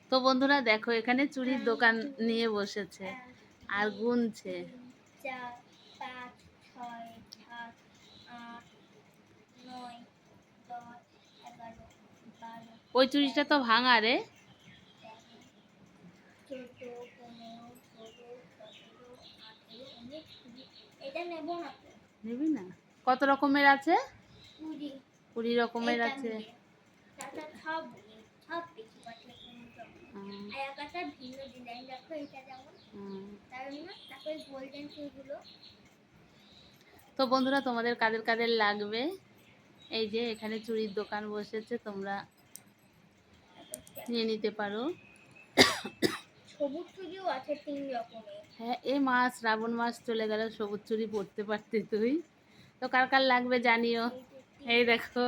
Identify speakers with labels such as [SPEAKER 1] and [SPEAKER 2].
[SPEAKER 1] তো বন্ধুরা দেখো এখানে চুড়ির দোকান নিয়ে বসেছে আর গুনছে।
[SPEAKER 2] 4 5 6 7 8 9 10 11 12
[SPEAKER 1] ওই চুড়িটা তো ভাঙা রে।
[SPEAKER 2] 14 15 16 17 18 19 20 এটা নেব না তো।
[SPEAKER 1] নেবি না? কত রকমের আছে?
[SPEAKER 2] 20
[SPEAKER 1] 20 রকমের আছে।
[SPEAKER 2] টাটা সব কিছু আছে আর একটা ভিন্ন ডিজাইন দেখো এটা যেমন তার না তারপরে গোল্ডেন ফুলগুলো।
[SPEAKER 1] তো বন্ধুরা তোমাদের কাদের কাদের লাগবে এই যে এখানে চুড়ির দোকান বসেছে, তোমরা নিয়ে নিতে পারো।
[SPEAKER 2] সবুজ চুড়িও আছে 3 রকমের।
[SPEAKER 1] হ্যাঁ এই মাস শ্রাবণ মাস চলে গেল, সবুজ চুড়ি পরতে পারতে তুই। তো কার কার লাগবে জানিও। এই দেখো